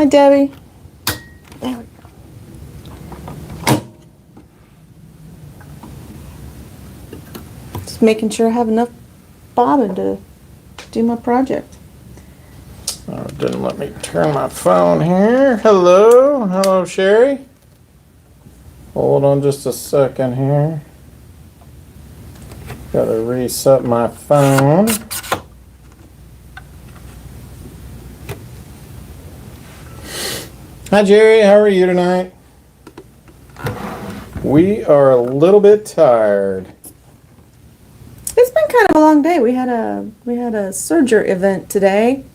Hi, Debbie. There we go. Just making sure I have enough bobbin to do my project. Oh, it didn't let me turn my phone here. Hello. Hello, Sherry. Hold on just a second here. Gotta reset my phone. Hi, Jerry. How are you tonight? We are a little bit tired. It's been kind of a long day. We had a Surger event today.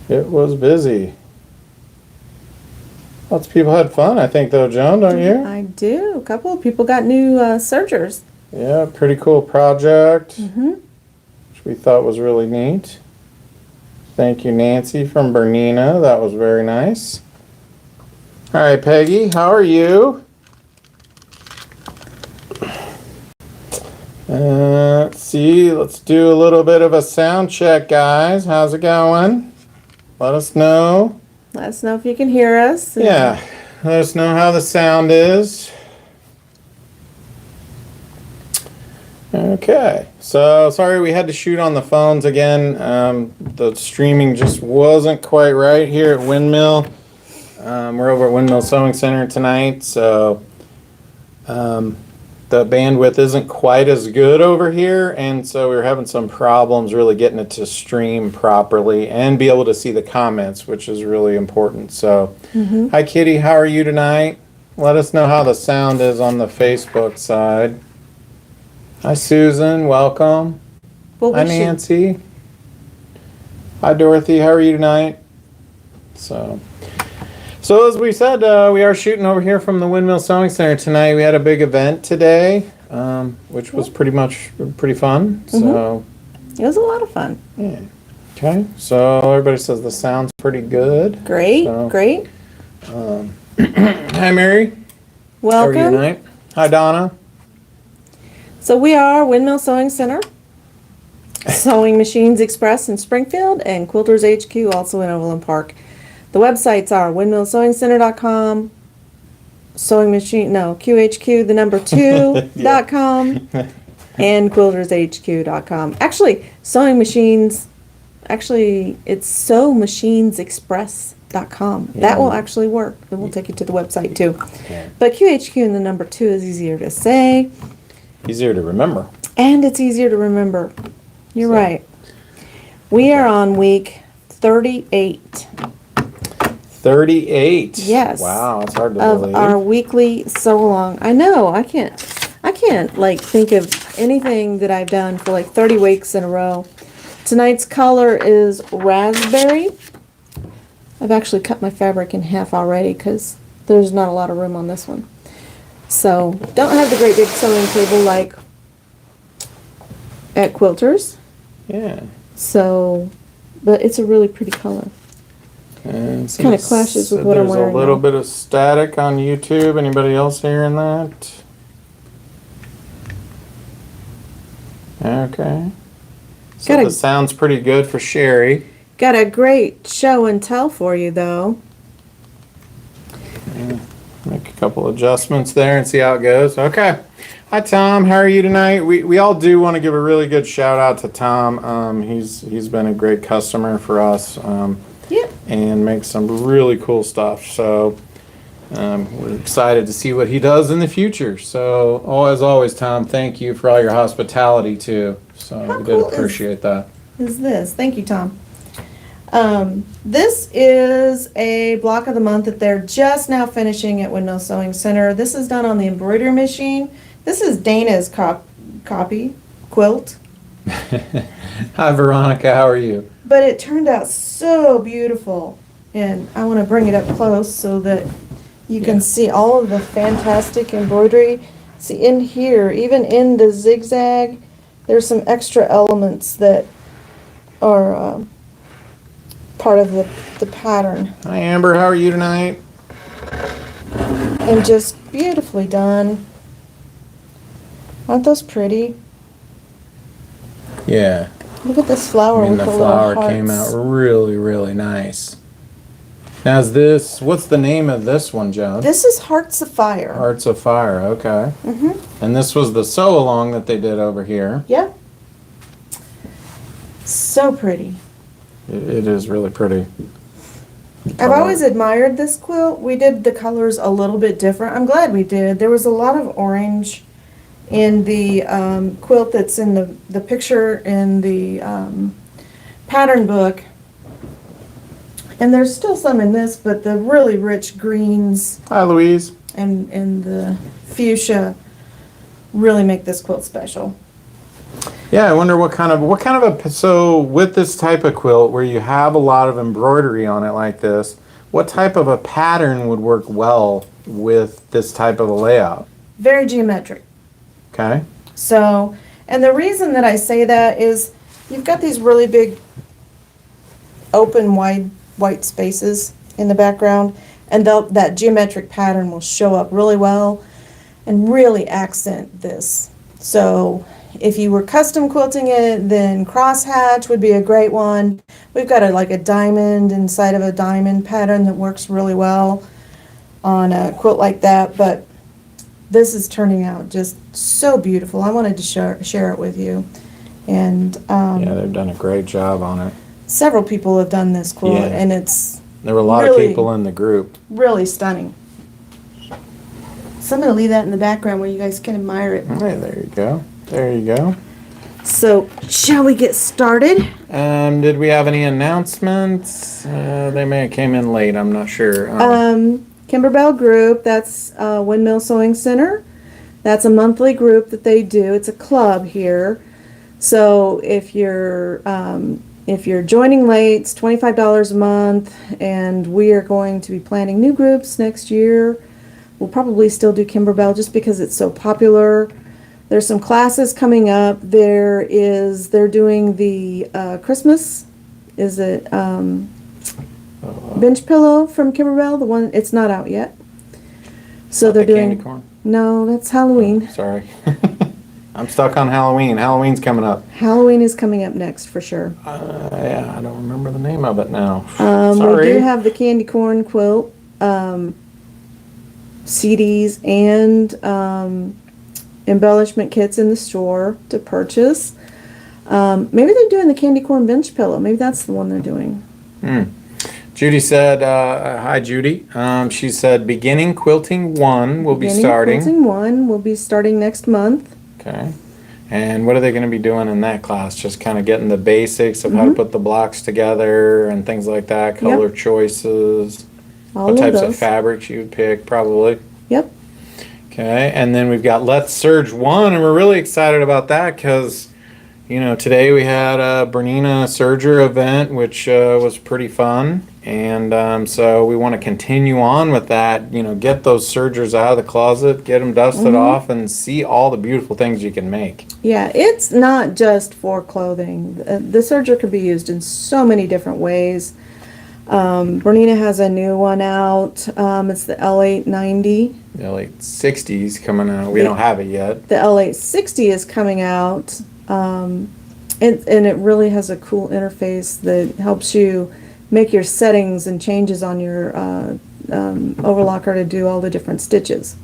It was busy. Lots of people had fun, I think, though, Joan, don't you? I do. A couple of people got new Surgers. Yeah, pretty cool project. Mm-hmm. Which we thought was really neat. Thank you, Nancy from Bernina. That was very nice. All right, Peggy, how are you? Let's see. Let's do a little bit of a sound check, guys. How's it going? Let us know. Let us know if you can hear us. Yeah, let us know how the sound is. Okay, so sorry we had to shoot on the phones again. The streaming just wasn't quite right here at Windmill. We're over at Windmill Sewing Center tonight, so the bandwidth isn't quite as good over here, and so we were having some problems really getting it to stream properly and be able to see the comments, which is really important. So, Hi Kitty, how are you tonight? Let us know how the sound is on the Facebook side. Hi Susan, welcome. Well, Hi Nancy. Hi Dorothy, how are you tonight? So as we said, we are shooting over here from the Windmill Sewing Center tonight. We had a big event today, which was pretty fun. So it was a lot of fun. yeah. Okay. So everybody says the sound's pretty good. Great, So, great. Hi Mary. Welcome. How are you tonight? Hi Donna. So we are Windmill Sewing Center, Sewing Machines Express in Springfield, and Quilters HQ also in Overland Park. The websites are windmillsewingcenter.com, QHQ, the number 2.com, and quiltershq.com. Actually, sewing machines, it's sewmachinesexpress.com. Yeah. That will actually work. It will take you to the website too. Yeah. But QHQ and the number 2 is easier to say. Easier to remember. And it's easier to remember. You're So, right. We are on week 38. 38. Yes. Wow, it's hard to Of believe. our weekly sew along. I know, I can't like think of anything that I've done for like 30 weeks in a row. Tonight's color is raspberry. I've actually cut my fabric in half already because there's not a lot of room on this one. So, don't have the great big sewing table like at Quilters. Yeah. So, but it's a really pretty color. And Kind of clashes with what I'm wearing. There's a little now. bit of static on YouTube. Anybody else hearing that? Okay. So the sound's pretty good for Sherry. Got a great show and tell for you, though. Yeah. Make a couple adjustments there and see how it goes. Okay. Hi Tom, how are you tonight? We all do want to give a really good shout out to Tom. He's been a great customer for us. Yep. And makes some really cool stuff. So we're excited to see what he does in the future. So as always, Tom, thank you for all your hospitality too. So How we cool did appreciate that. Is this? Thank you, Tom. This is a block of the month that they're just now finishing at Windmill Sewing Center. This is done on the embroidery machine. This is Dana's copy quilt. Hi Veronica, how are you? But it turned out so beautiful. And I want to bring it up close so that you can see all of the fantastic embroidery. See in here, even in the zigzag, there's some extra elements that are part of the pattern. Hi Amber, how are you tonight? And just beautifully done. Aren't those pretty? Yeah. Look at this flower I mean, with the the little flower hearts. came out really, really nice. Now is this, what's the name of this one, Joan? This is Hearts of Fire. Hearts of Fire, okay. Mm-hmm. And this was the sew-along that they did over here. Yep. So pretty. It is really pretty. I've always admired this quilt. We did the colors a little bit different. I'm glad we did. There was a lot of orange in the quilt that's in the picture in the pattern book. And there's still some in this, but the really rich greens Hi, Louise. and the fuchsia really make this quilt special. Yeah, I wonder what kind of so with this type of quilt where you have a lot of embroidery on it like this, what type of a pattern would work well with this type of a layout? Very geometric. Okay. So, and the reason that I say that is you've got these really big open wide white spaces in the background, and that geometric pattern will show up really well and really accent this. So if you were custom quilting it, then crosshatch would be a great one. We've got like a diamond inside of a diamond pattern that works really well on a quilt like that, but this is turning out just so beautiful. I wanted to share it with you. And Yeah, they've done a great job on it. several people have done this quilt, Yeah. and it's There were a lot Really? of people in the group. really stunning. So I'm going to leave that in the background where you guys can admire it. Hey, there you go. There you go. So, shall we get started? Did we have any announcements? They may have came in late. I'm not sure. Kimberbell Group, that's Windmill Sewing Center. That's a monthly group that they do. It's a club here. So if you're joining late, it's $25 a month, and we are going to be planning new groups next year. We'll probably still do Kimberbell just because it's so popular. There's some classes coming up. They're doing the Christmas, is it bench pillow from Kimberbell? The one, it's not out yet. So they're doing candy corn. No, that's Halloween. Sorry. I'm stuck on Halloween. Halloween's coming up. Halloween is coming up next for sure. Yeah, I don't remember the name of it now. We Sorry. do have the candy corn quilt CDs and embellishment kits in the store to purchase. Maybe they're doing the candy corn bench pillow. Maybe that's the one they're doing. Judy said, hi Judy. She said, beginning quilting 1 will be Beginning starting. Quilting 1 will be starting next month. Okay. And what are they going to be doing in that class? Just kind of getting the basics of how to put the blocks together and things like that, color choices, All what of types those. of fabrics you would pick, probably. Yep. Okay, and then we've got Let's Surge 1, and we're really excited about that because, you know, today we had a Bernina Serger event, which was pretty fun, and so we want to continue on with that, you know, get those sergers out of the closet, get them dusted off, and see all the beautiful things you can make. Yeah, it's not just for clothing. The serger can be used in so many different ways. Bernina has a new one out. It's the L890. The L860 is coming out. We don't have it yet. The L860 is coming out, and it really has a cool interface that helps you make your settings and changes on your overlocker to do all the different stitches.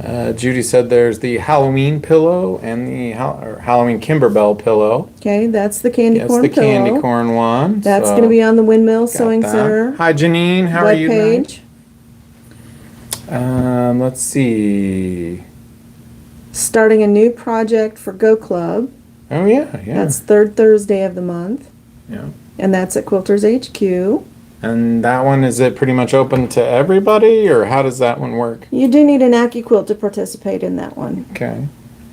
Judy said there's the Halloween pillow and the Halloween Kimberbell pillow. Okay, that's the candy That's corn the pillow. candy corn one. That's so going to be on the Windmill got Sewing that. Center Hi Janine, how are you tonight? webpage. Let's see. Starting a new project for Go Club. Oh yeah. That's third Thursday of the month, Yeah. and that's at Quilters HQ. And that one, is it pretty much open to everybody, or how does that one work? You do need an AccuQuilt to participate in that one. Okay.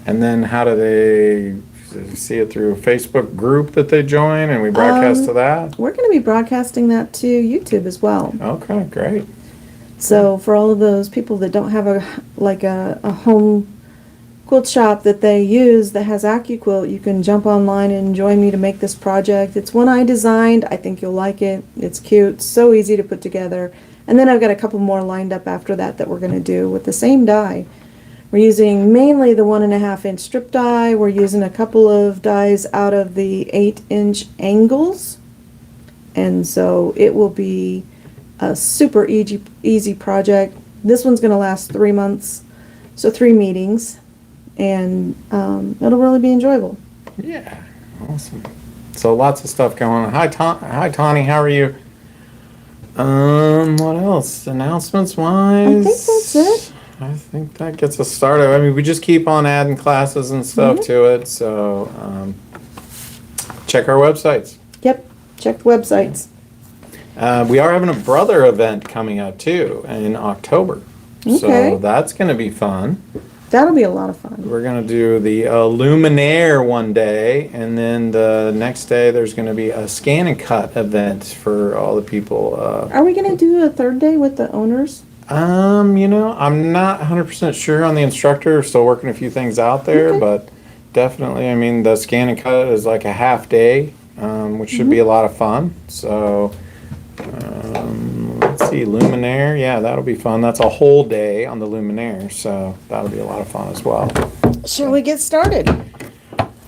And then how do they see it through a Facebook group that they join and we broadcast to that? We're going to be broadcasting that to YouTube as well. Okay, great. So for all of those people that don't have a home quilt shop that they use that has AccuQuilt, you can jump online and join me to make this project. It's one I designed. I think you'll like it. It's cute, so easy to put together. And then I've got a couple more lined up after that we're going to do with the same die. We're using mainly the 1.5-inch strip die. We're using a couple of dies out of the 8-inch angles. And so it will be a super easy project. This one's going to last 3 months, so 3 meetings, and it'll really be enjoyable. Yeah, awesome. So lots of stuff going on. Hi, Tawny. How are you? What else? Announcements wise? I think that's it. I think that gets us started. I mean, we just keep on adding classes and stuff to it. So check our websites. Yep. Check the websites. We are having a brother event coming up too in October. Okay. So that's going to be fun. That'll be a lot of fun. We're going to do the Luminaire one day, and then the next day there's going to be a scan and cut event for all the people. Are we going to do a third day with the owners? You know, I'm not 100% sure on the instructor. Still working a few things out there, but definitely, I mean, the scan and cut is like a half day, which should be a lot of fun. So, let's see, Luminaire. Yeah, that'll be fun. That's a whole day on the Luminaire, so that'll be a lot of fun as well. Shall we get started?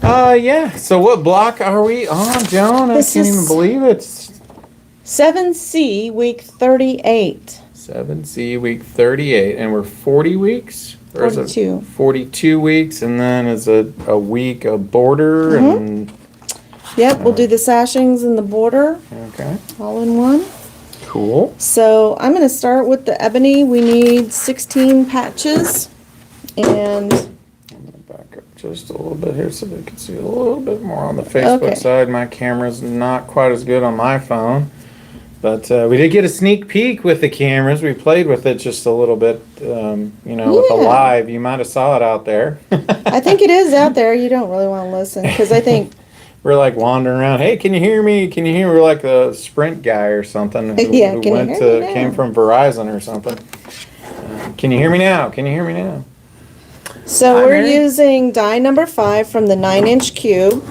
Yeah. So what block are we on, Joan? I can't even believe it. 7C, week 38. 7C, week 38, and we're 40 weeks? Or is it 42. 42 weeks, and then is a week of border, and... Yep, we'll do the sashings and the border Okay, all in one. cool. So I'm going to start with the ebony. We need 16 patches, and I'm going to back up just a little bit here so they can see a little bit more on the Facebook Okay. side. My camera's not quite as good on my phone, but we did get a sneak peek with the cameras. We played with it just a little bit, you know, with the Yeah. live. You might have saw it out there. I think it is out there. You don't really want to listen because I think We're like wandering around. Hey, can you hear me? Can you hear me? We're like a Sprint guy or something who, Yeah, who can you went hear me to now? came from Verizon or something. Can you hear me now? Can you hear me now? so. Hi, We're Mary. using die number 5 from the 9-inch cube,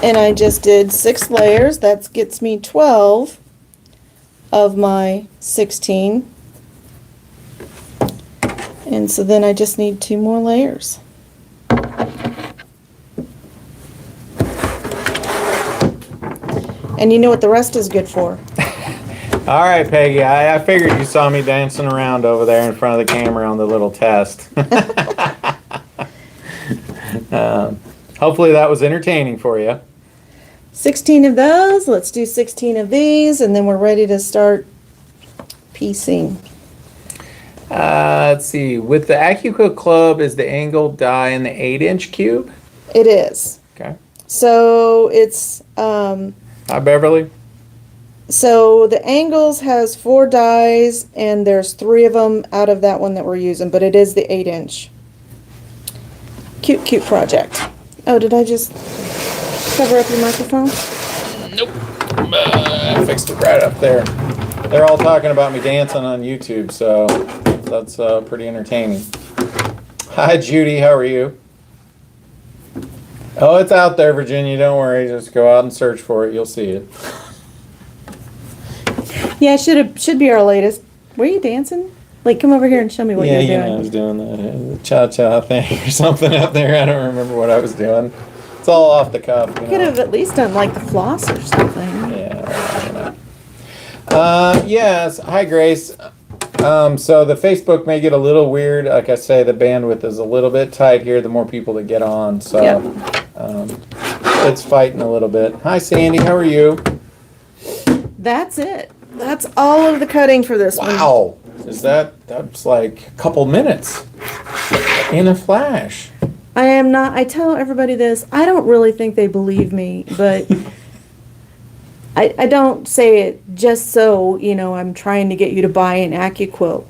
and I just did 6 layers. That gets me 12 of my 16, and so then I just need 2 more layers. And you know what the rest is good for. All right, Peggy. I figured you saw me dancing around over there in front of the camera on the little test. Hopefully that was entertaining for you. 16 of those. Let's do 16 of these, and then we're ready to start piecing. Let's see. With the AccuQuilt Club, is the angle die in the 8-inch cube? It is. Okay. So it's Hi, Beverly. so the angles has 4 dies, and there's 3 of them out of that one that we're using, but it is the 8-inch. Cute project. Oh, did I just cover up your microphone? Nope. I fixed it right up there. They're all talking about me dancing on YouTube, so that's pretty entertaining. Hi, Judy. How are you? Oh, it's out there, Virginia. Don't worry. Just go out and search for it. You'll see it. Yeah, should be our latest. Were you dancing? Like, come over here and show me what Yeah, you're you doing. know, I was doing the cha-cha thing or something out there. I don't remember what I was doing. It's all off the cuff. You Could know. have at least done like the floss or something. Yeah, you know. Yes. Hi, Grace. So the Facebook may get a little weird. Like I say, the bandwidth is a little bit tight here. The more people that get on, so it's fighting a little bit. Hi, Sandy. How are you? That's it. That's all of the cutting for this one. Wow. That's like a couple minutes in a flash. I tell everybody this, I don't really think they believe me, but I don't say it just so, you know, I'm trying to get you to buy an AccuQuilt.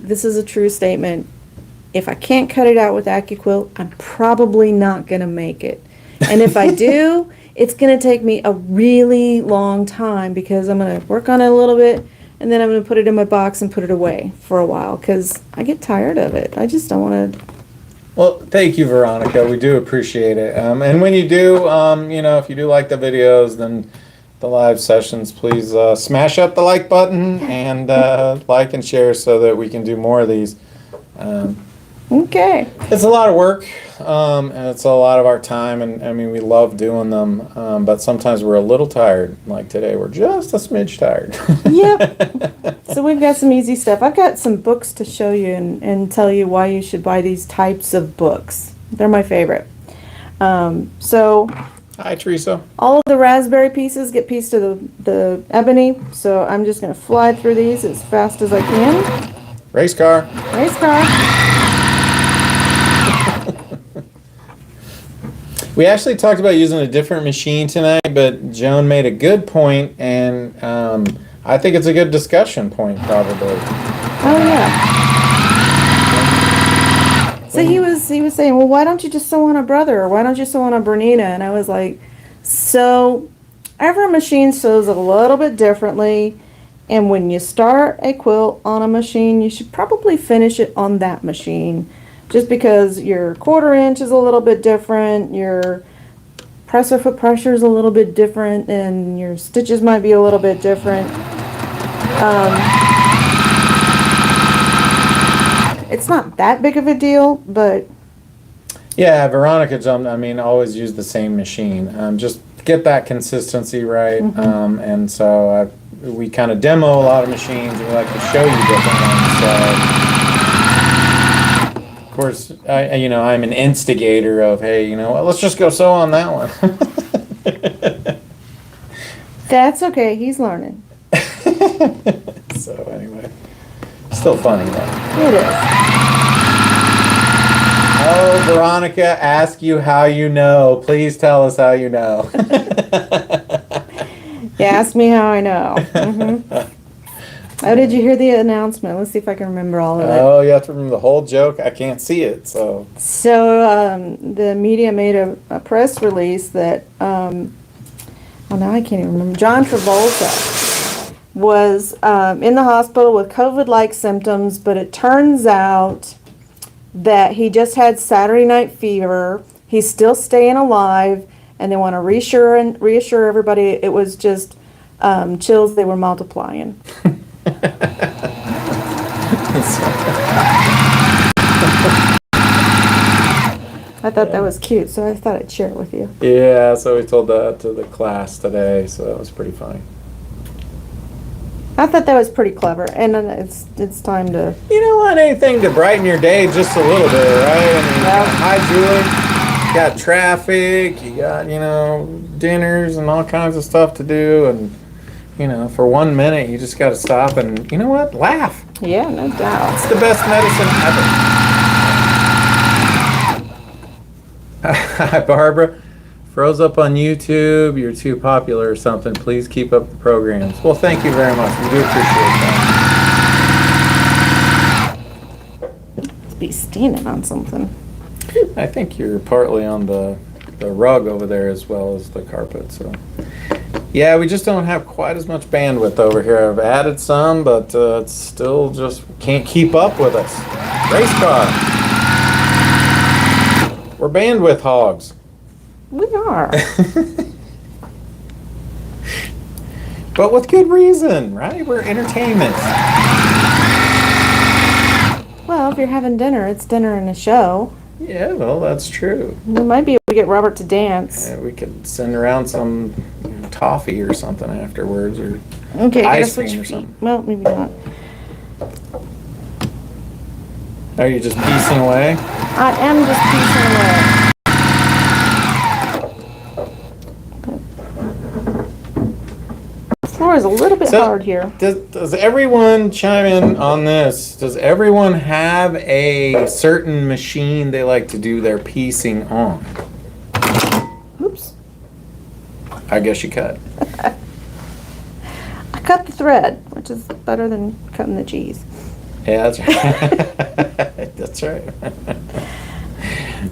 This is a true statement. If I can't cut it out with AccuQuilt, I'm probably not going to make it. And if I do, it's going to take me a really long time because I'm going to work on it a little bit and then I'm going to put it in my box and put it away for a while because I get tired of it. I just don't want to. Well, thank you, Veronica. We do appreciate it. And when you do, you know, if you do like the videos, then the live sessions, please smash up the like button and like and share so that we can do more of these. Okay. It's a lot of work, and it's a lot of our time, and I mean, we love doing them, but sometimes we're a little tired. Like today, we're just a smidge tired. Yep. So we've got some easy stuff. I've got some books to show you and tell you why you should buy these types of books. They're my favorite. So Hi, Teresa. all of the raspberry pieces get pieced to the ebony, so I'm just going to fly through these as fast as I can. Race car. Race car. We actually talked about using a different machine tonight, but Joan made a good point, and I think it's a good discussion point, probably. Oh yeah. So he was saying, well, why don't you just sew on a brother, or why don't you sew on a Bernina? And I was like, so every machine sews a little bit differently, and when you start a quilt on a machine, you should probably finish it on that machine. Just because your 1/4 inch is a little bit different, your presser foot pressure is a little bit different, and your stitches might be a little bit different. It's not that big of a deal, but Yeah, Veronica jumped. I mean, always use the same machine. Just get that consistency right. And so we kind of demo a lot of machines, and we like to show you different ones. So. Of course, I'm an instigator of, hey, let's just go sew on that one. that's okay. He's learning. So anyway, still funny though. It is. Oh, Veronica, ask you how you know. Please tell us how you know. Yeah, ask me how I know. Oh, did you hear the announcement? Let's see if I can remember all of it. Oh, you have to remember the whole joke. I can't see it, so. So the media made a press release that, now I can't even remember. John Travolta was in the hospital with COVID-like symptoms, but it turns out that he just had Saturday night fever. He's still staying alive, and they want to reassure everybody it was just chills. They were multiplying. I thought that was cute, so I thought I'd share it with you. Yeah, so we told that to the class today, so that was pretty funny. I thought that was pretty clever, and then it's time to. You know what? Anything to brighten your day just a little bit, right? I mean, hi, Julie. You got traffic, you got, dinners and all kinds of stuff to do, and, for 1 minute, you just got to stop and, you know what? Laugh. Yeah, no doubt. It's the best medicine ever. Hi, Barbara. Froze up on YouTube. You're too popular or something. Please keep up the programs. Well, thank you very much. We do appreciate that. Let's be standing on something. I think you're partly on the rug over there as well as the carpet. So, yeah, we just don't have quite as much bandwidth over here. I've added some, but it's still just can't keep up with us. Race car. We're bandwidth hogs. We are. But with good reason, right? We're entertainment. Well, if you're having dinner, it's dinner and a show. Yeah, well, that's true. We might be able to get Robert to dance. We could send around some toffee or something afterwards, or Okay, I gotta ice switch cream or feet. something. Well, maybe not. Are you just piecing away? I am just piecing away. The floor is a little bit hard here. Does everyone chime in on this? Does everyone have a certain machine they like to do their piecing on? Oops. I guess you cut. I cut the thread, which is better than cutting the cheese. Yeah, that's right. That's right.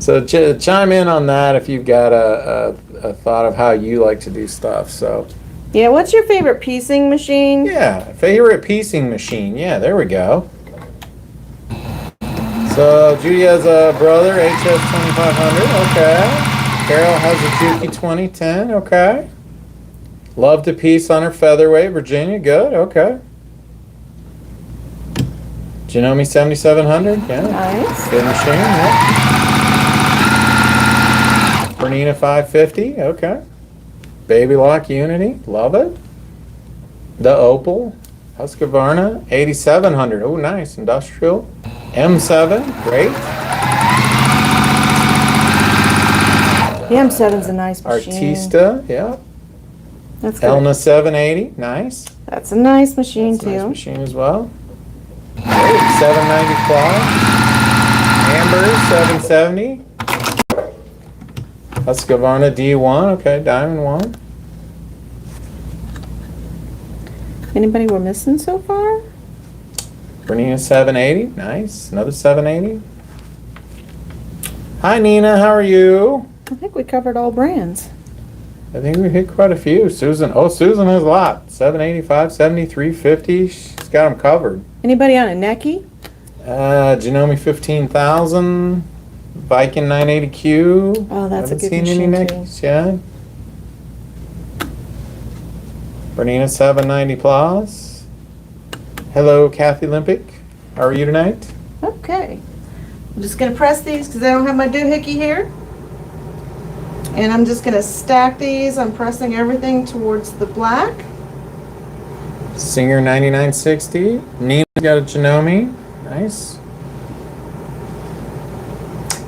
So chime in on that if you've got a thought of how you like to do stuff. So. Yeah, what's your favorite piecing machine? Yeah, favorite piecing machine. Yeah, there we go. So Judy has a brother, HS 2500. Okay. Carol has a Juki 2010. Okay. Loved a piece on her featherweight, Virginia. Good, okay. Janome 7700, yeah. Nice. Good machine, yeah. Bernina 550, okay. Baby Lock Unity, love it. The Opal, Husqvarna 8700, oh nice, industrial. M7, great. The M7's a nice machine. Artista, yeah. That's good. Elna 780, nice. That's a nice machine That's a nice too. machine as well. Great, 790 claw. Amber 770. Husqvarna D1, okay, diamond one. Anybody we're missing so far? Bernina 780, nice. Another 780. Hi Nina, how are you? I think we covered all brands. I think we hit quite a few. Susan, oh, Susan has a lot. 785, 70, 350. She's got them covered. Anybody on a necky? Janome 15,000. Viking 980Q. Oh, that's a Haven't good seen any machine too. necks yet. Bernina 790 plus. Hello, Kathy Olympic. How are you tonight? Okay. I'm just gonna press these because I don't have my doohickey here. And I'm just gonna stack these. I'm pressing everything towards the black. Singer 9960. Nina's got a Janome. Nice.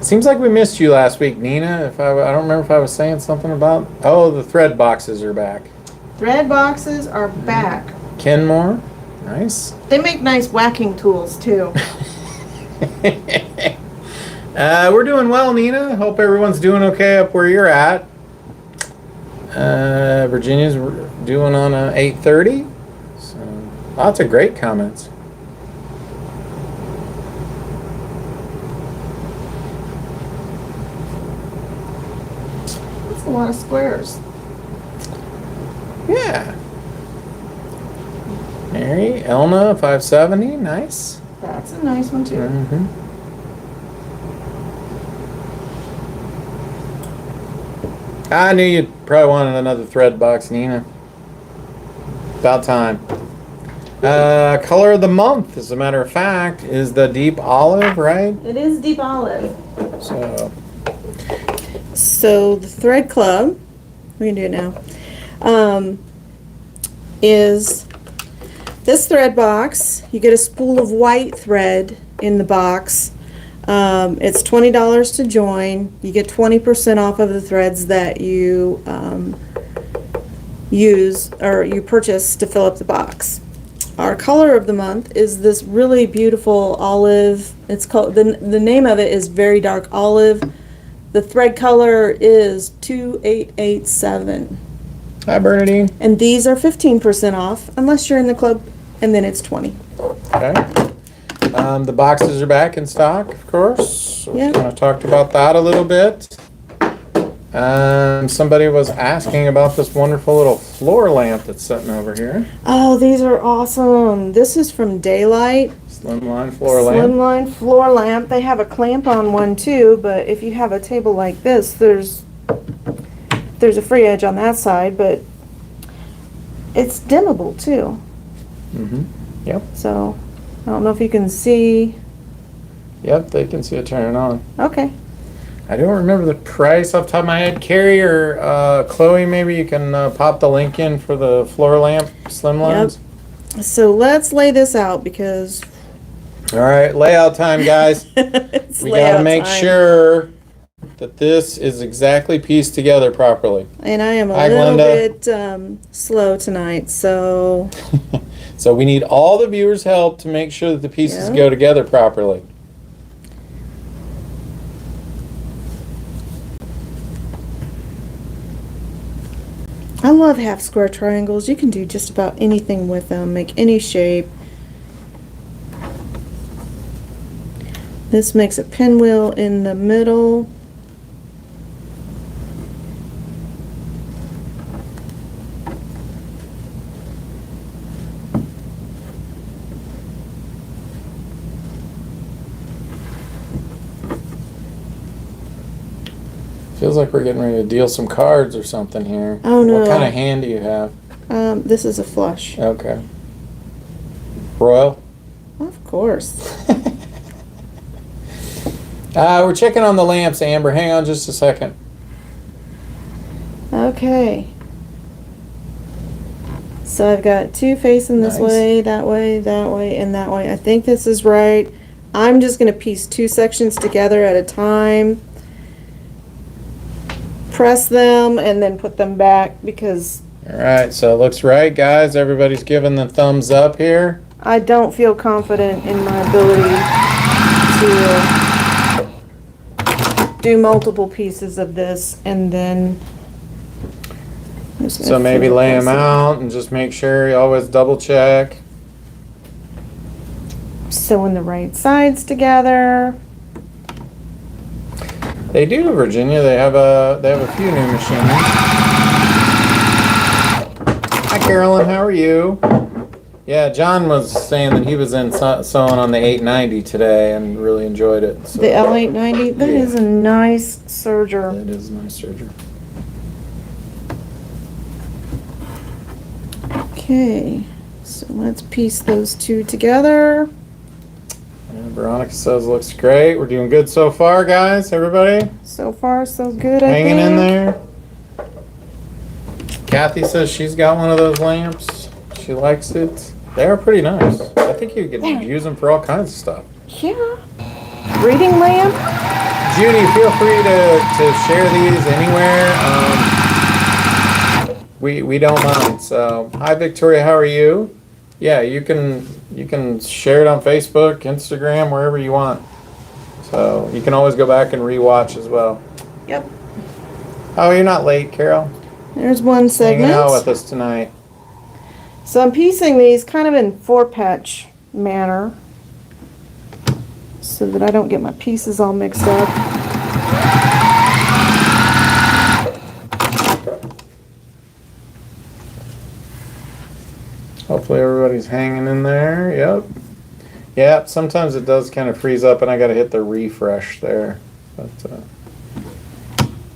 Seems like we missed you last week, Nina. I don't remember if I was saying something about. Oh, the thread boxes are back. Thread boxes are back. Kenmore. Nice. They make nice whacking tools too. We're doing well, Nina. Hope everyone's doing okay up where you're at. Virginia's doing on a 830. So lots of great comments. That's a lot of squares. Yeah. Mary, Elna 570. Nice. That's a nice one too. Mm-hmm. I knew you probably wanted another thread box, Nina. About time. Color of the month, as a matter of fact, is the deep olive, right? It is deep olive. So the thread club, we can do it now, is this thread box. You get a spool of white thread in the box. It's $20 to join. You get 20% off of the threads that you use or you purchase to fill up the box. Our color of the month is this really beautiful olive. It's called, the name of it is Very Dark Olive. The thread color is 2887. hi, Bernadine. And these are 15% off unless you're in the club, and then it's 20. Okay. The boxes are back in stock, of course. We Yeah. kind of talked about that a little bit. Somebody was asking about this wonderful little floor lamp that's sitting over here. Oh, these are awesome. This is from Daylight. Slimline floor lamp. Slimline floor lamp. They have a clamp on one too, but if you have a table like this, there's a free edge on that side, but it's dimmable too. Mm-hmm. Yep. So I don't know if you can see. Yep, they can see it turning on. Okay. I don't remember the price off the top of my head. Carrie or Chloe, maybe you can pop the link in for the floor lamp Slimlines. Yep. So let's lay this out because All right, layout time, guys. it's We gotta layout make time. sure that this is exactly pieced together properly. And I am a Hi, little Glenda. bit slow tonight, so So we need all the viewers' help to make sure that the pieces Yeah. go together properly. I love half square triangles. You can do just about anything with them, make any shape. This makes a pinwheel in the middle. Feels like we're getting ready to deal some cards or something here. Oh, no. What kind of hand do you have? This is a flush. Okay. Royal? Of course. We're checking on the lamps, Amber. Hang on just a second. Okay. So I've got two facing this Nice. way, that way, and that way. I think this is right. I'm just going to piece two sections together at a time. Press them and then put them back because All right, so it looks right, guys. Everybody's giving the thumbs up here. I don't feel confident in my ability to do multiple pieces of this and then I'm just gonna So maybe flip lay them this. out and just make sure you always double check. Sewing the right sides together. They do, Virginia. They have a few new machines. Hi, Carolyn. How are you? Yeah, John was saying that he was in sewing on the 890 today and really enjoyed it. So The L890, that Yeah. is a nice serger. That is a nice serger. Okay, so let's piece those two together. Yeah, Veronica says looks great. We're doing good so far, guys. Everybody So far, so good, I hanging think. in there. Kathy says she's got one of those lamps. She likes it. They are pretty nice. I think you could use them for all kinds of stuff. Yeah. Reading lamp? Judy, feel free to share these anywhere. We don't mind. So, hi Victoria, how are you? Yeah, you can share it on Facebook, Instagram, wherever you want. So you can always go back and rewatch as well. Yep. Oh, you're not late, Carol. There's one Hanging out with segment. us tonight. So I'm piecing these kind of in four-patch manner so that I don't get my pieces all mixed up. Hopefully everybody's hanging in there. Yep. Yep, sometimes it does kind of freeze up and I got to hit the refresh there. But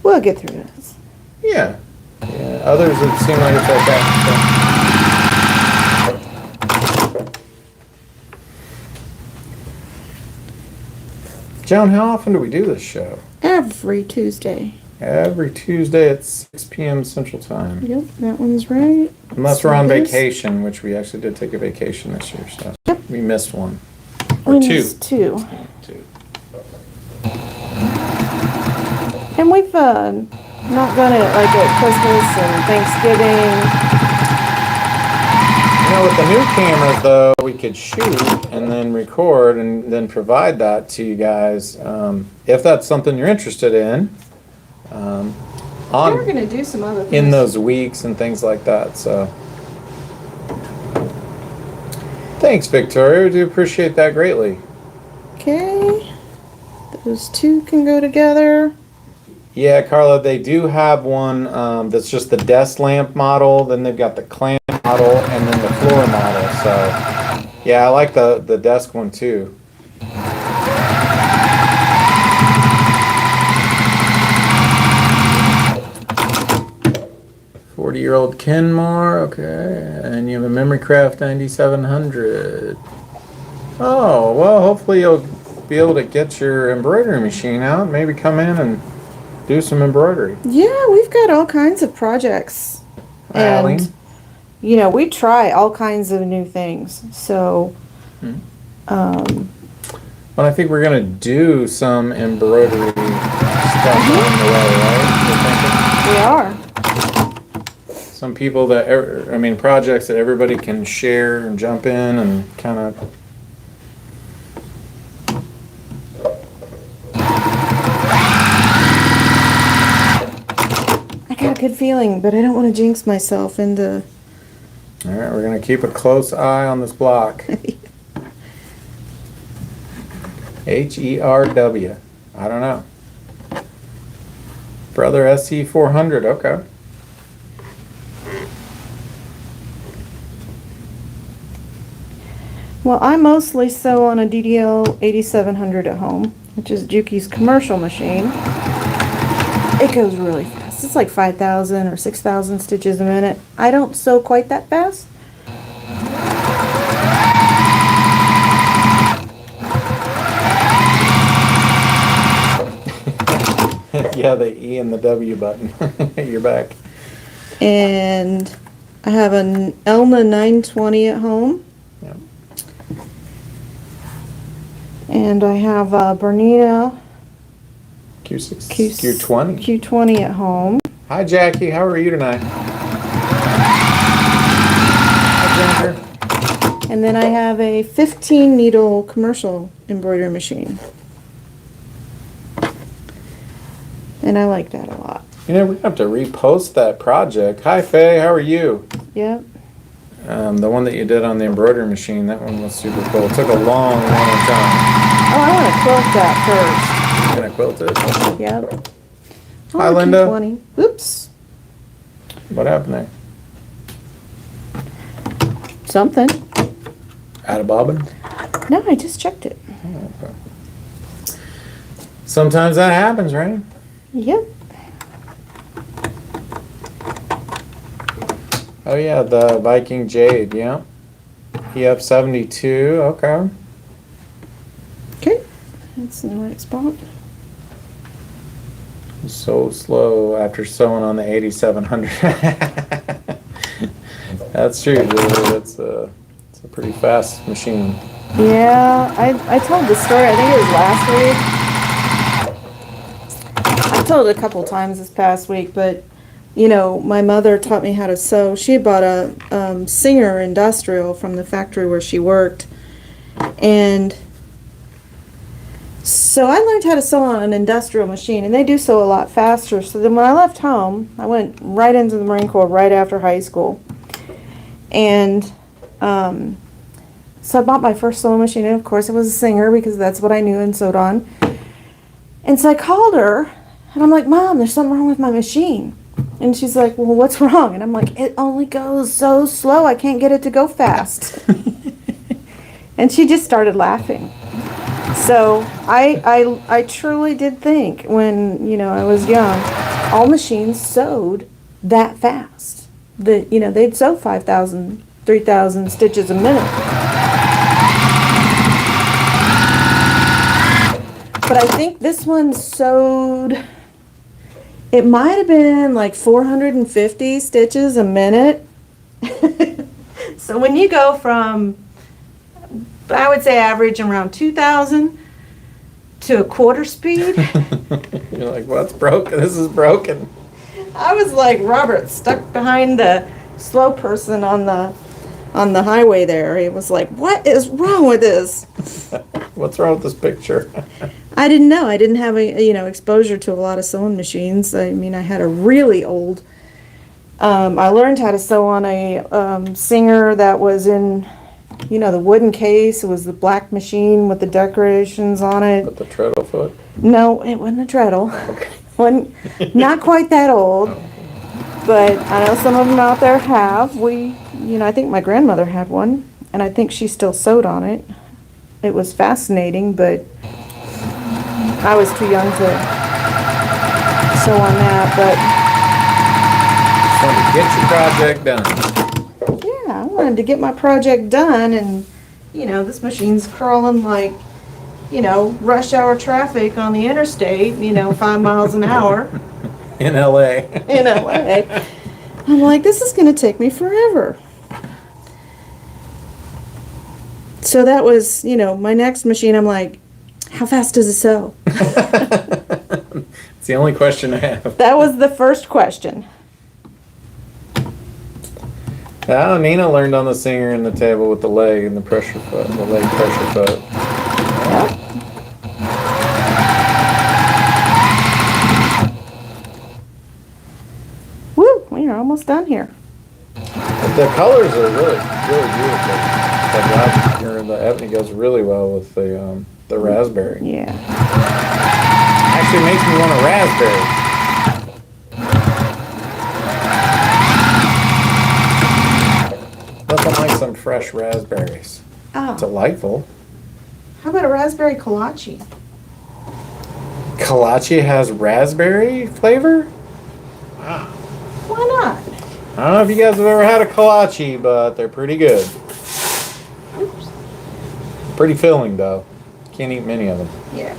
We'll get through this. yeah. Yeah, others it seem like it's okay. So. Joan, how often do we do this show? Every Tuesday. Every Tuesday at 6 p.m. Central Time. Yep, that one's right. Unless we're on This. vacation, which we actually did take a vacation this year, so Yep. we missed one. We Or two. missed two. Two. And we've not done it like at Christmas and Thanksgiving. You know, with the new cameras, though, we could shoot and then record and then provide that to you guys if that's something you're interested in. We're gonna do some other things. In those weeks and things like that. So, thanks, Victoria. We do appreciate that greatly. Okay. Those two can go together. Yeah, Carla, they do have one that's just the desk lamp model. Then they've got the clamp model and then the floor model. So, yeah, I like the desk one too. 40-year-old Kenmore, okay, and you have a Memory Craft 9700. Oh, well, hopefully you'll be able to get your embroidery machine out, maybe come in and do some embroidery. Yeah, we've got all kinds of projects. Allie? And, you know, we try all kinds of new things. So, Well, I think we're going to do some embroidery stuff on the way, right? we are. Some people that, projects that everybody can share and jump in and kind of. I got a good feeling, but I don't want to jinx myself into... All right, we're going to keep a close eye on this block. HERW. I don't know. Brother SC400. Okay. Well, I mostly sew on a DDL 8700 at home, which is Juki's commercial machine. It goes really fast. It's like 5,000 or 6,000 stitches a minute. I don't sew quite that fast. Yeah, the E and the W button. You're back. And I have an Elna 920 at home. Yeah. And I have a Bernina Q20. Q20 at home. Hi, Jackie. How are you tonight? Hi, Ginger. And then I have a 15 needle commercial embroidery machine. And I like that a lot. You know, we have to repost that project. Hi, Faye. How are you? Yep. The one that you did on the embroidery machine, that one was super cool. It took a long, long time. Oh, I want to quilt that You're gonna quilt it? first. Yep. Hi, Oh, Linda. Q20. Oops. What happened there? Something. Out of bobbin? No, I just checked it. Oh, okay. Sometimes that happens, right? Yep. Oh yeah, the Viking Jade, yeah. EF72, okay. Okay. That's in the right spot. So slow after sewing on the 8700. That's true, Julie. It's a pretty fast machine. Yeah, I told the story, I think it was last week. I told it a couple times this past week, but you know, my mother taught me how to sew. She had bought a Singer Industrial from the factory where she worked. And so I learned how to sew on an industrial machine, and they do sew a lot faster. So then when I left home, I went right into the Marine Corps right after high school. And so I bought my first sewing machine, and of course it was a Singer because that's what I knew and sewed on. And so I called her, and I'm like, Mom, there's something wrong with my machine. And she's like, well, what's wrong? And I'm like, it only goes so slow. I can't get it to go fast. And she just started laughing. So I truly did think when, you know, I was young, all machines sewed that fast. That, you know, they'd sew 5,000, 3,000 stitches a minute. But I think this one sewed... It might have been like 450 stitches a minute. So when you go from, I would say average around 2,000 to a quarter speed. You're like, what's broken? This is broken. I was like Robert, stuck behind the slow person on the highway there. He was like, what is wrong with this? What's wrong with this picture? I didn't know. I didn't have exposure to a lot of sewing machines. I mean, I had a really old. I learned how to sew on a Singer that was in, the wooden case. It was the black machine with the decorations on it. With the treadle foot? No, it wasn't a treadle. Okay. Not quite that old, but I know some of them out there have. I think my grandmother had one, and I think she still sewed on it. It was fascinating, but I was too young to sew on that, Just wanted to get your project done. yeah, I wanted to get my project done, and, this machine's crawling like, rush hour traffic on the interstate, 5 miles an hour. In LA. In LA. I'm like, this is going to take me forever. So that was, my next machine. I'm like, how fast does it sew? It's the only question I have. That was the first question. Oh, Nina learned on the Singer and the table with the leg and the pressure foot, the leg pressure foot. Yep. Woo, we're almost done here. The colors are really, really beautiful. The ebony goes really well with the raspberry. Yeah. Actually makes me want a raspberry. Nothing like some fresh raspberries. Oh, Delightful. how about a raspberry kolache? Kolache has raspberry flavor? Wow. Why not? I don't know if you guys have ever had a kolache, but they're pretty good. Oops. Pretty filling, though. Can't eat many of them. Yeah.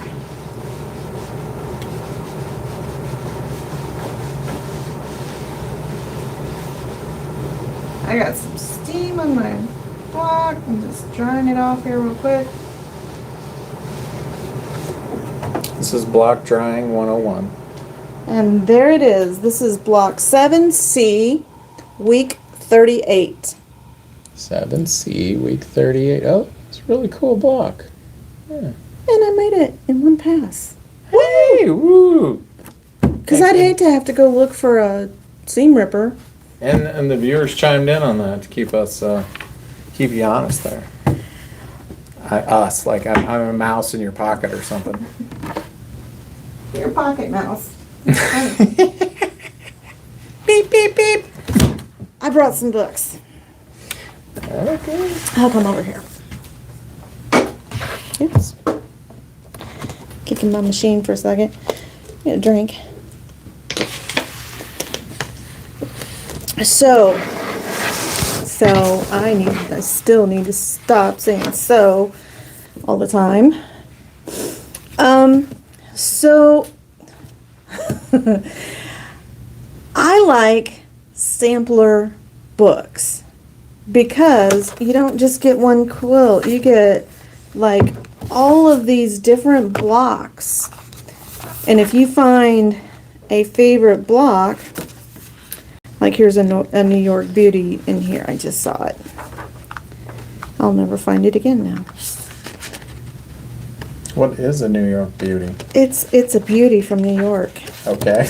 I got some steam on my block. I'm just drying it off here real quick. This is block drying 101. And there it is. This is block 7C, week 38. 7C, week 38. Oh, it's a really cool block. Yeah. And I made it in one pass. Hey, woo! Because I'd hate to have to go look for a seam ripper. And the viewers chimed in on that to keep us, keep you honest there. Us, like I'm a mouse in your pocket or something. Your pocket mouse. Beep, beep, beep. I brought some books. Okay. I'll come over here. Oops. Kicking my machine for a second. Get a drink. So I still need to stop saying so all the time. So I like sampler books because you don't just get one quilt, you get like all of these different blocks. And if you find a favorite block, like here's a New York Beauty in here, I just saw it. I'll never find it again now. What is a New York Beauty? It's a beauty from New York. Okay.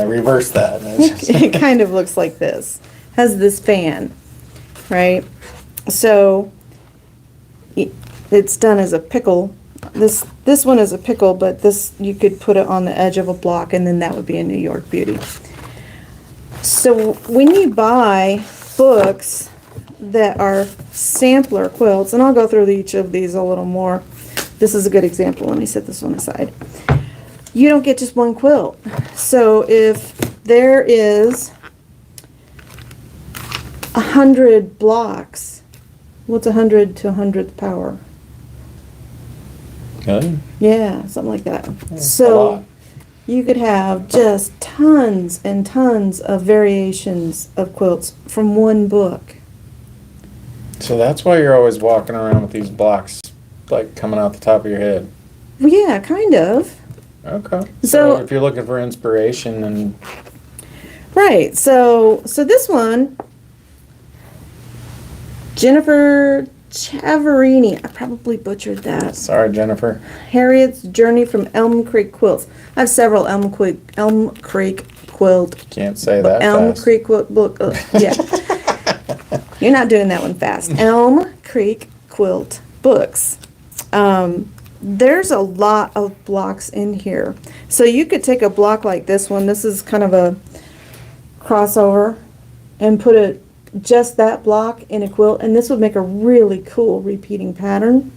Reverse that. It kind of looks like this. Has this fan, right? So it's done as a pickle. This one is a pickle, but this you could put it on the edge of a block, and then that would be a New York Beauty. So when you buy books that are sampler quilts, and I'll go through each of these a little more. This is a good example. Let me set this one aside. You don't get just one quilt. So if there is 100 blocks, what's 100 to 100th power? Good. Yeah, something like that. Yeah, a So lot. you could have just tons and tons of variations of quilts from one book. So that's why you're always walking around with these blocks, like coming out the top of your head. Well, yeah, kind of. Okay. So if you're looking for inspiration and right. So this one, Jennifer Chavarini. I probably butchered that. sorry, Jennifer. Harriet's Journey from Elm Creek Quilts. I have several Elm Creek quilt. Can't say that Elm fast. Creek quilt book. Yeah. You're not doing that one fast. Elm Creek quilt books. There's a lot of blocks in here. So you could take a block like this one. This is kind of a crossover, and put it just that block in a quilt, and this would make a really cool repeating pattern.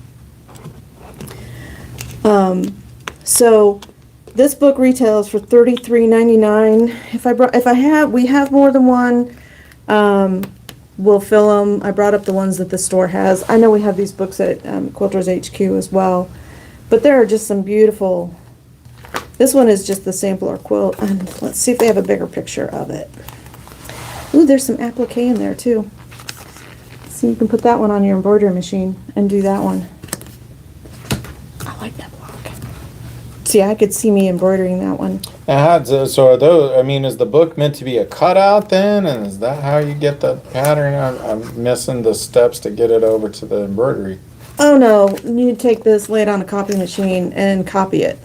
So this book retails for $33.99. We have more than one, we'll fill them. I brought up the ones that the store has. I know we have these books at Quilters HQ as well, but there are just some beautiful. This one is just the sampler quilt, and let's see if they have a bigger picture of it. Ooh, there's some applique in there too. So you can put that one on your embroidery machine and do that one. I like that block. See, I could see me embroidering that one. So are those? I mean, is the book meant to be a cutout then, and is that how you get the pattern? I'm missing the steps to get it over to the embroidery. Oh no, you take this, lay it on a copy machine, and copy it.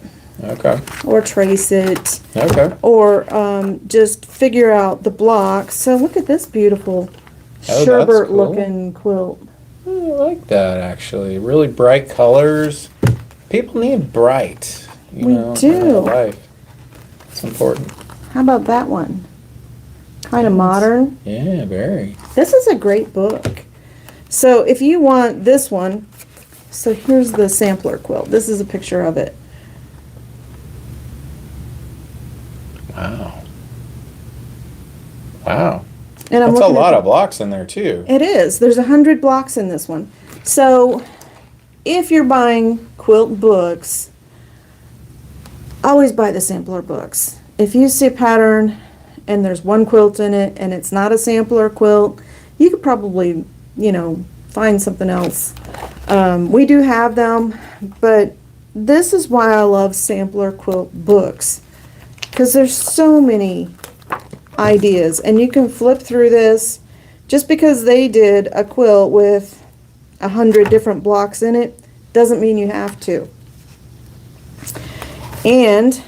Okay. Or trace it. Okay. Or just figure out the blocks. So look at this beautiful Oh, sherbet that's cool. looking quilt. I like that actually. Really bright colors. People need bright. We In do. their life. It's important. How about that one? Kind of modern. Yeah, very. This is a great book. So if you want this one, So here's the sampler quilt. This is a picture of it. Wow. Wow. And I'm That's a looking lot at of blocks in there too. It is. There's 100 blocks in this one. So if you're buying quilt books, always buy the sampler books. If you see a pattern and there's one quilt in it and it's not a sampler quilt, you could probably, you know, find something else. We do have them, but this is why I love sampler quilt books, because there's so many ideas, and you can flip through this. Just because they did a quilt with 100 different blocks in it doesn't mean you have to. And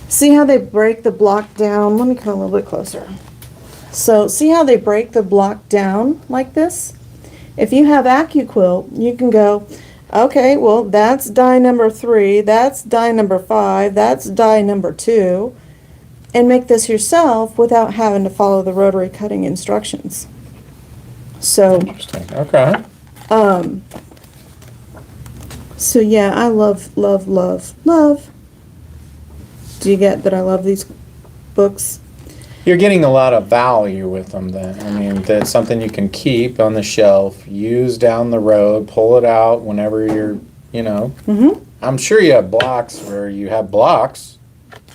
see how they break the block down? Let me come a little bit closer. So see how they break the block down like this? If you have AccuQuilt, you can go, okay, well, that's die number 3, that's die number 5, that's die number 2, and make this yourself without having to follow the rotary cutting instructions. So, Interesting. Okay. so yeah, I love, love, love, love. Do you get that I love these books? You're getting a lot of value with them then. I mean, that's something you can keep on the shelf, use down the road, pull it out whenever you're, you know. Mm-hmm. I'm sure you have blocks where you have blocks,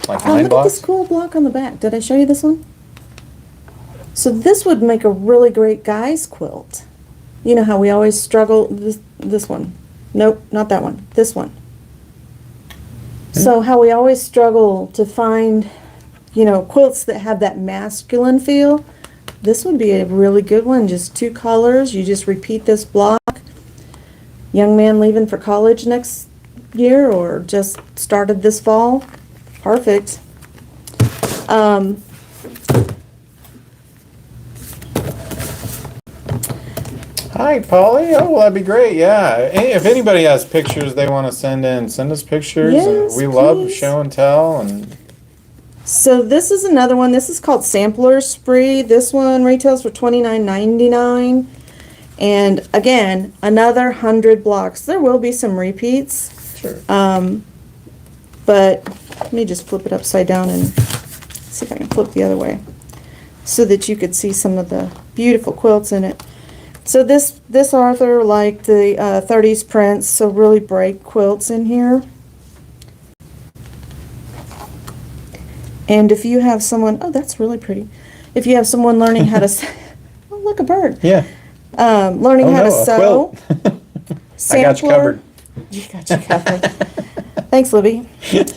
like Oh, 9 look blocks. at this cool block on the back. Did I show you this one? So this would make a really great guy's quilt. You know how we always struggle, this one. Nope, not that one. This one. So how we always struggle to find, you know, quilts that have that masculine feel. This would be a really good one. Just 2 colors. You just repeat this block. Young man leaving for college next year or just started this fall. Perfect. Hi, Polly. Oh, well, that'd be great. Yeah. If anybody has pictures they want to send in, send us pictures. Yes, We love please. show and tell. And So this is another one. This is called Sampler Spree. This one retails for $29.99. And again, another 100 blocks. There will be some repeats. sure. But let me just flip it upside down and see if I can flip the other way so that you could see some of the beautiful quilts in it. So this author liked the 30s prints, so really bright quilts in here. And if you have someone, oh, that's really pretty. If you have someone learning how to, oh, look, a bird. Yeah. Learning Oh, how to no, a sew. quilt. I got you covered. You got you covered. Thanks, Libby.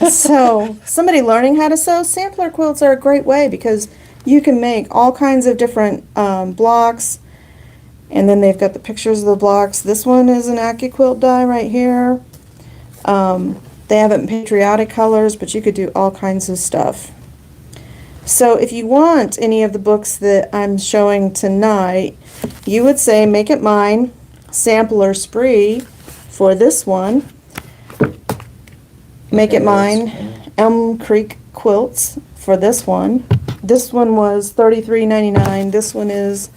So, somebody learning how to sew, sampler quilts are a great way because you can make all kinds of different blocks. And then they've got the pictures of the blocks. This one is an AccuQuilt die right here. They have it in patriotic colors, but you could do all kinds of stuff. So if you want any of the books that I'm showing tonight, you would say make it mine, sampler spree for this one. Make it mine, Elm Creek Quilts for this one. This one was $33.99. This one is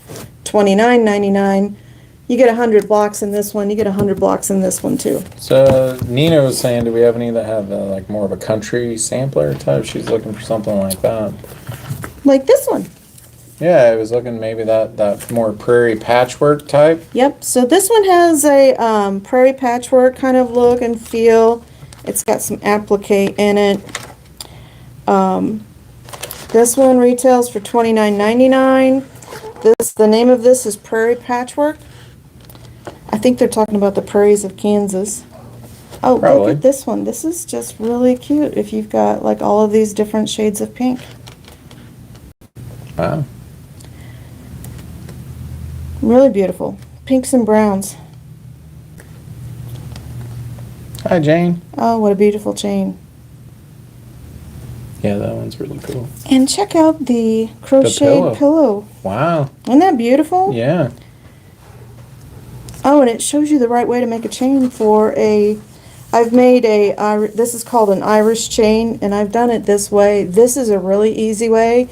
$29.99. You get 100 blocks in this one. You get 100 blocks in this one too. So Nina was saying, do we have any that have like more of a country sampler type? She's looking for something like that. Like this one. Yeah, I was looking maybe that more prairie patchwork type. Yep. So this one has a prairie patchwork kind of look and feel. It's got some applique in it. This one retails for $29.99. The name of this is Prairie Patchwork. I think they're talking about the prairies of Kansas. Oh, Probably. look at this one. This is just really cute if you've got like all of these different shades of pink. Wow. Really beautiful. Pinks and browns. Hi, Jane. Oh, what a beautiful chain. Yeah, that one's really cool. And check out the crocheted pillow. Wow. Isn't that beautiful? Yeah. Oh, and it shows you the right way to make a chain for a, I've made a, this is called an Irish chain, and I've done it this way. This is a really easy way,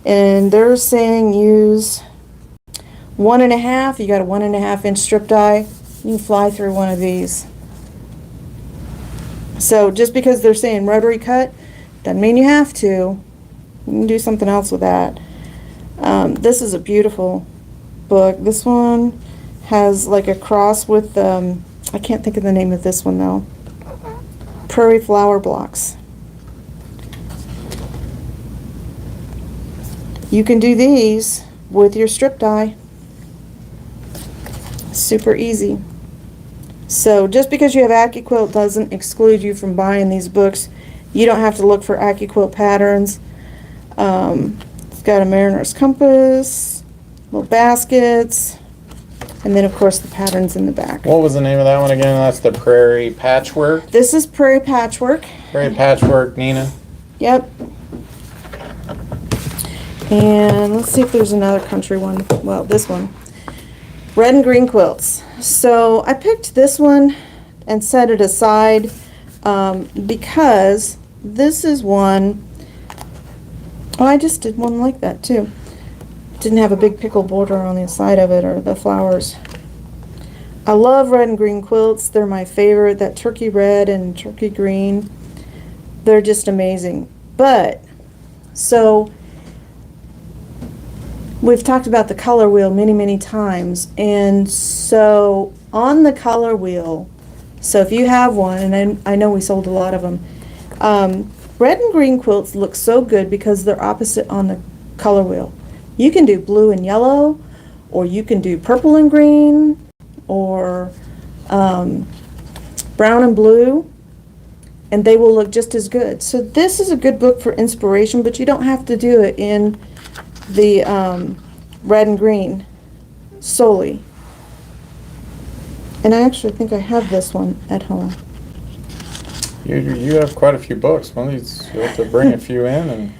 and they're saying use 1.5, you got a 1.5 inch strip die, You can fly through one of these. So just because they're saying rotary cut, doesn't mean you have to. You can do something else with that. This is a beautiful book. This one has like a cross with, I can't think of the name of this one though. Prairie flower blocks. You can do these with your strip die. Super easy. So just because you have AccuQuilt doesn't exclude you from buying these books. You don't have to look for AccuQuilt patterns. It's got a mariner's compass, little baskets, and then of course the patterns in the back. What was the name of that one again? That's the Prairie Patchwork. This is Prairie Patchwork. Prairie Patchwork, Nina. Yep. And let's see if there's another country one. Well, this one. Red and green quilts. So I picked this one and set it aside because this is one. Oh, I just did one like that too. Didn't have a big pickle border on the side of it or the flowers. I love red and green quilts. They're my favorite. That turkey red and turkey green. They're just amazing. But, so we've talked about the color wheel many, many times. And so on the color wheel, so if you have one, and I know we sold a lot of them, red and green quilts look so good because they're opposite on the color wheel. You can do blue and yellow, or you can do purple and green, or brown and blue, and they will look just as good. So this is a good book for inspiration, but you don't have to do it in the red and green solely. And I actually think I have this one at home. You have quite a few books. One of these, you'll have to bring a few in and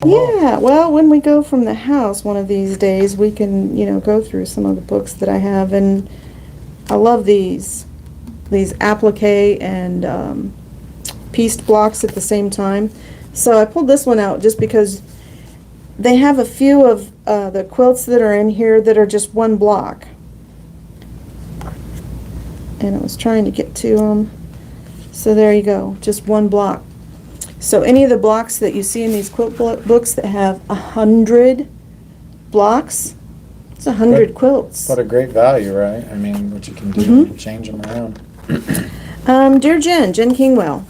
Yeah, well, when we go from the house one of these days, we can, go through some of the books that I have, and I love these applique and pieced blocks at the same time. So I pulled this one out just because they have a few of the quilts that are in here that are just one block. And I was trying to get to them. So there you go, just one block. So any of the blocks that you see in these quilt books that have 100 blocks, it's 100 quilts. What a great value, right? I mean, what you can do, change them around. Dear Jen Kingwell.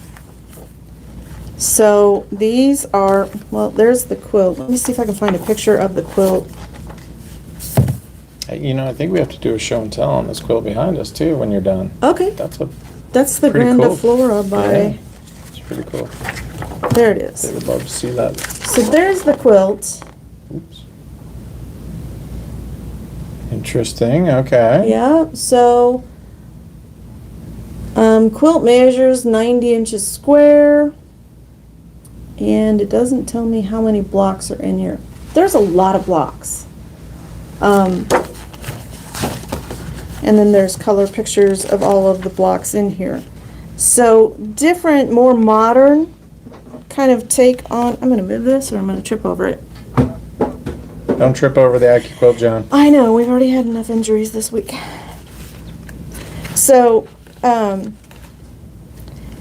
So these are, well, there's the quilt. Let me see if I can find a picture of the quilt. I think we have to do a show and tell on this quilt behind us too when you're done. Okay. That's the pretty Granda cool. Flora by... Yeah, it's pretty cool. There it is. They would love to see that. So there's the quilt. Oops. Interesting, okay. Yeah, so quilt measures 90 inches square, and it doesn't tell me how many blocks are in here. There's a lot of blocks. And then there's color pictures of all of the blocks in here. So different, more modern kind of take on, I'm going to move this or I'm going to trip over it. Don't trip over the AccuQuilt, John. I know, we've already had enough injuries this week. So,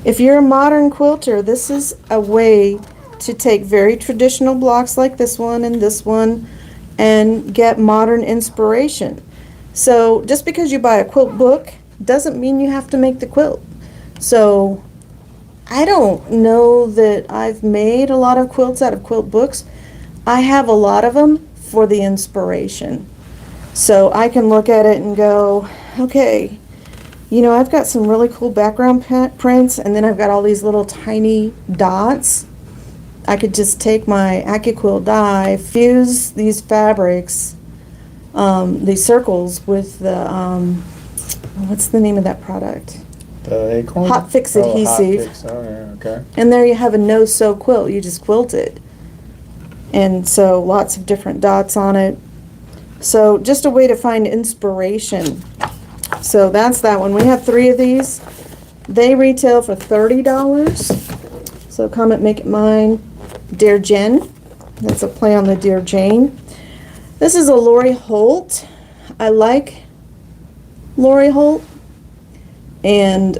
if you're a modern quilter, this is a way to take very traditional blocks like this one and get modern inspiration. So, just because you buy a quilt book doesn't mean you have to make the quilt. So, I don't know that I've made a lot of quilts out of quilt books. I have a lot of them for the inspiration. So I can look at it and go, okay, I've got some really cool background prints, and then I've got all these little tiny dots. I could just take my AccuQuilt die, fuse these fabrics, these circles with the, what's the name of that product? The Acorn? Hot Fix adhesive. Hot Fix. Oh, yeah, okay. And there you have a no-sew quilt. You just quilt it. And so lots of different dots on it. So just a way to find inspiration. So that's that one. We have 3 of these. They retail for $30. So comment, make it mine. Dear Jen. That's a play on the Dear Jane. This is a Laurie Holt. I like Laurie Holt. and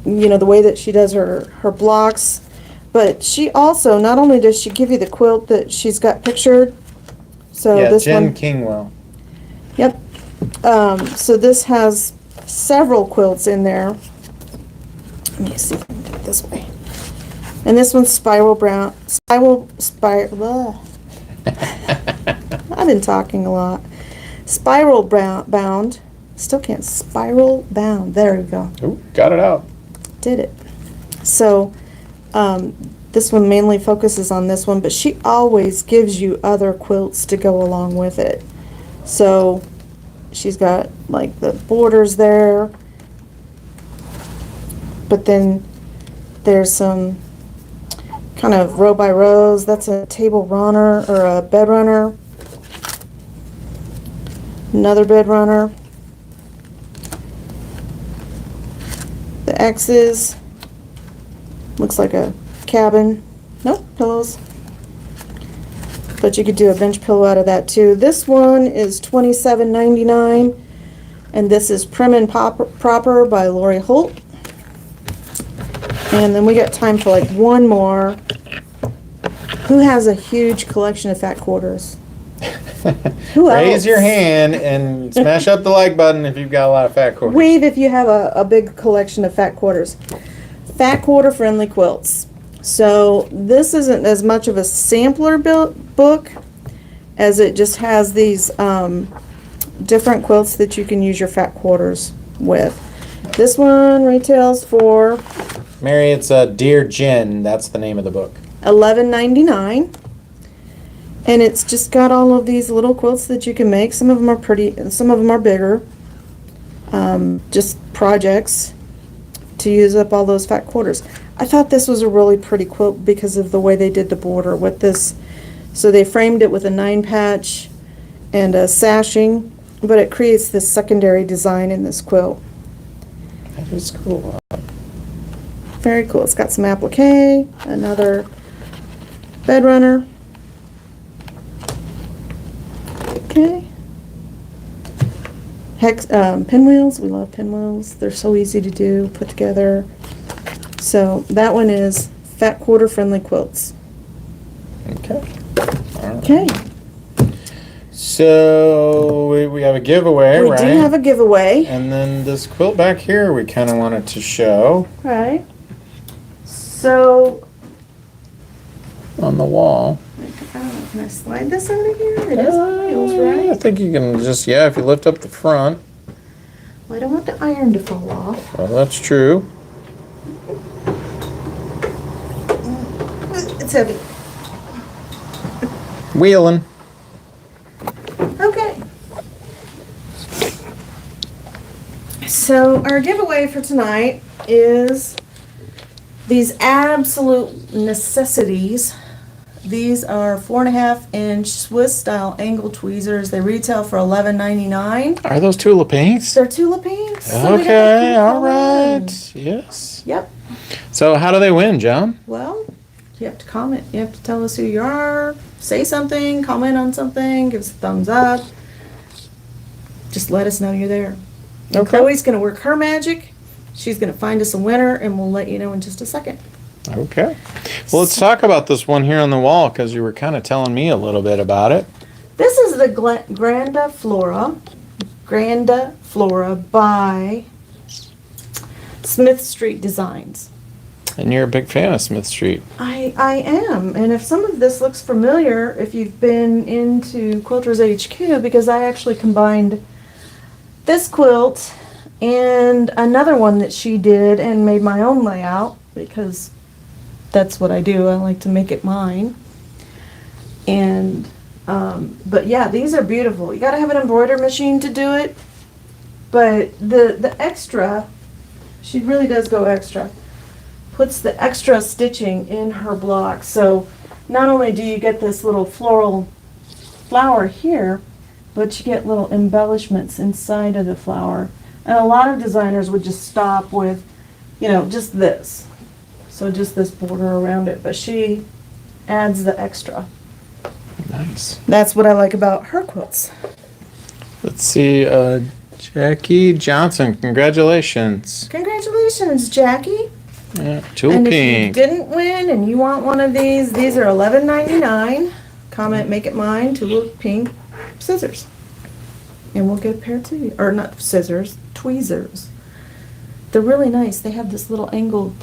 you know, the way that she does her blocks. But she also, not only does she give you the quilt that she's got pictured, so Yeah, this Jen one, Kingwell. yep. So this has several quilts in there. Let me see if I can do it this way. And this one's spiral brown, spiral. I've been talking a lot. Spiral bound. Still can't. Spiral bound. There we go. Ooh, got it out. Did it. So this one mainly focuses on this one, but she always gives you other quilts to go along with it. So she's got like the borders there, but then there's some kind of row by rows. That's a table runner or a bed runner. Another bed runner. The X's. Looks like a cabin. Nope, pillows. But you could do a bench pillow out of that too. This one is $27.99, and this is Prim and Proper by Laurie Holt. And then we got time for like one more. Who has a huge collection of fat quarters? Who else? Raise your hand and smash up the like button if you've got a lot of fat quarters. Wave if you have a big collection of fat quarters. Fat quarter friendly quilts. So this isn't as much of a sampler book as it just has these different quilts that you can use your fat quarters with. This one retails for Mary, it's Dear Jen. That's the name of the book. $11.99. And it's just got all of these little quilts that you can make. Some of them are pretty and some of them are bigger. Just projects to use up all those fat quarters. I thought this was a really pretty quilt because of the way they did the border with this. So they framed it with a 9-patch and a sashing, but it creates this secondary design in this quilt. That is cool. Very cool. It's got some applique, another bed runner. Okay. Pinwheels. We love pinwheels. They're so easy to do, put together. So that one is fat quarter friendly quilts. Okay. All right. Okay. So we have a giveaway, We right? do have a giveaway. And then this quilt back here we kind of wanted to show Right. So, on the wall. can I slide this out of here? It is wheels, I right? think you can just, yeah, if you lift up the front. Well, I don't want the iron to fall off. Well, that's true. It's heavy. Wheeling. Okay. So our giveaway for tonight is these absolute necessities. These are 4.5-inch Swiss style angle tweezers. They retail for $11.99. Are those tulip paints? They're tulip paints. So we got that Okay, cute all color. right. Yes. Yep. So how do they win, John? Well, you have to comment. You have to tell us who you are. Say something. Comment on something. Give us a thumbs up. Just let us know you're there. And Okay. Chloe's going to work her magic. She's going to find us a winner, and we'll let you know in just a second. Okay. Well, let's talk about this one here on the wall because you were kind of telling me a little bit about it. This is the Granda Flora by Smith Street Designs. And you're a big fan of Smith Street. I am, and if some of this looks familiar, if you've been into Quilters HQ, because I actually combined this quilt and another one that she did and made my own layout, because that's what I do. I like to make it mine. And but yeah, these are beautiful. You got to have an embroidery machine to do it, but the extra, she really does go extra, puts the extra stitching in her block. So not only do you get this little floral flower here, but you get little embellishments inside of the flower. And a lot of designers would just stop with, you know, just this. So just this border around it, but she adds the extra. Nice. That's what I like about her quilts. Let's see. Jackie Johnson, congratulations. Congratulations, Jackie. Yeah, Tool And if you Pink. didn't win and you want one of these are $11.99. Comment, make it mine, Tulip Pink scissors. And we'll get a pair to you. Or not scissors, tweezers. They're really nice. They have this little angled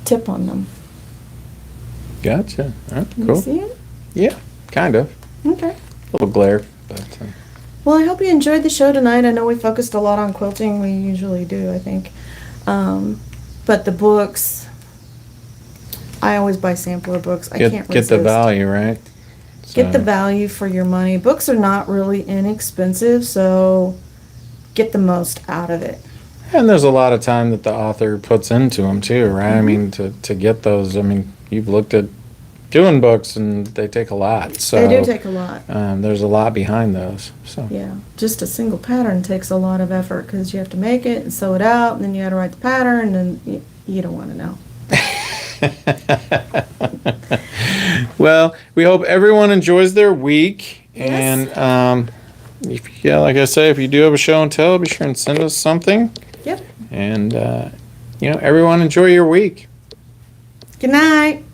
tip on them. Gotcha. Oh, Can cool. you see it? Yeah, kind of. Okay. A little glare, but Well, I hope you enjoyed the show tonight. I know we focused a lot on quilting. We usually do, I think. But the books, I always buy sampler books. I can't resist. get the value, right? Get the So- value for your money. Books are not really inexpensive, so get the most out of it. And there's a lot of time that the author puts into them too, right? I mean, to get those, I mean, you've looked at doing books and they take a lot. So They do take a lot. there's a lot behind those. So Yeah, just a single pattern takes a lot of effort because you have to make it and sew it out, and then you got to write the pattern, and you don't want to know. Well, we hope everyone enjoys their week. Yes. And like I say, if you do have a show and tell, be sure and send us something. Yep. And everyone enjoy your week. Good night.